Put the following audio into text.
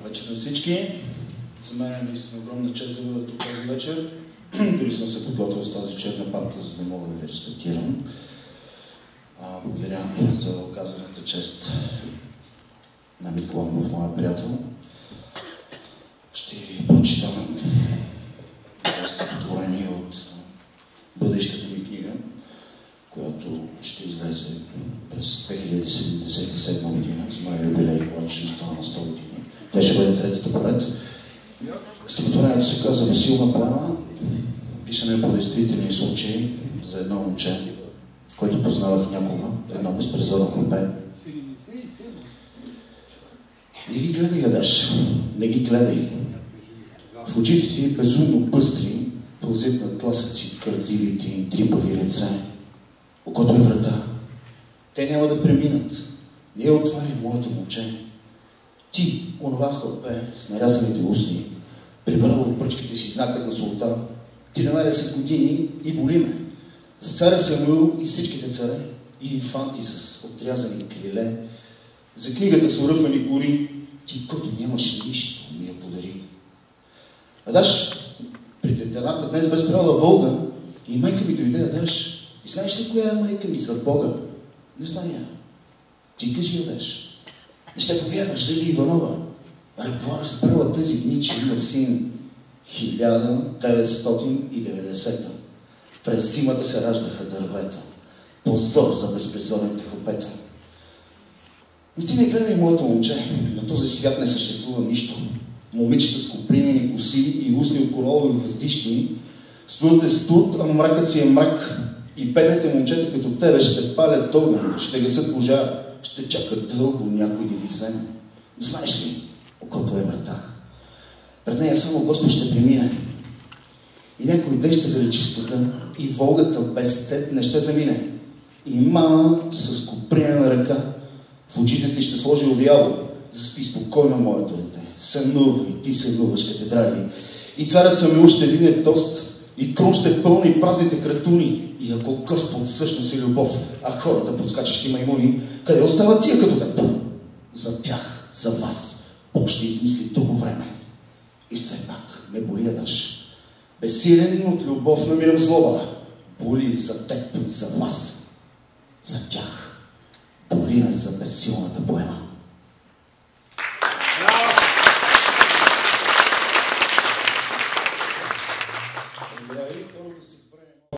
вечер на всички. За мен е наистина огромна чест да бъда тук тази вечер. Дори съм се подготвил с тази черна папка, за да мога да ви респектирам. Благодаря за оказаната чест на Митко Ламбов, моя приятел. Ще ви прочита стихотворение от бъдещата ми книга, която ще излезе през 2077 година, за моя юбилей, когато ще стана на 100 години. Тя ще бъде третата поред. Стихотворението се казва "Безсилна поема", писане по действителни случаи за едно момче, което познавах някога, едно безпризорно купе. Не ги гледай, гадаш, не ги гледай. В очите ти безумно быстри пълзят на тласъци крадливите им трипави ръце. Окото е врата. Те няма да преминат. Не я отваря моето момче. Ти, онова хълпе с нарязаните устни, прибрал в пръчките си знакът на султан, 13 години и боли ме. С царя Самуил и всичките царе, и инфанти с отрязани криле. За книгата с уръфани гори, ти, който нямаш нищо, ми я подари. Адаш, при тетената днес бе спряла Волга и майка ми дойде, Адаш. И знаеш ли коя е майка ми за Бога? Не зная. Ти кажи, Адаш. Не ще повярваш, ли Иванова? Ръбова разбрала тези дни, че има син 1990-та. През зимата се раждаха дървета. Позор за безпризорните хлопета. Но ти не гледай моето момче. На този свят не съществува нищо. Момичета с копринени коси и устни от коралови въздишки. Студът е студ, а мракът си е мрак. И бедните момчета като тебе ще палят огън, ще гасят пожар, ще чакат дълго някой да ги вземе. Знаеш ли, окото е врата. Пред нея само Господ ще премине. И някой ден ще залечи студа и Волгата без теб не ще замине. И мама с копринена ръка в очите ти ще сложи одеяло. Заспи спокойно, моето дете. Сънувай, ти сънуваш катедрали. И царят Самуил ще дине тост, и крон ще пълни празните кратуни. И ако Господ всъщност е любов, а хората подскачащи маймуни, къде остават тия като теб? За тях, за вас, Бог ще измисли друго време. И все пак ме боли, Адаш. Безсилен от любов намирам злоба. Боли за теб, за вас, за тях. Боли ме за безсилната поема.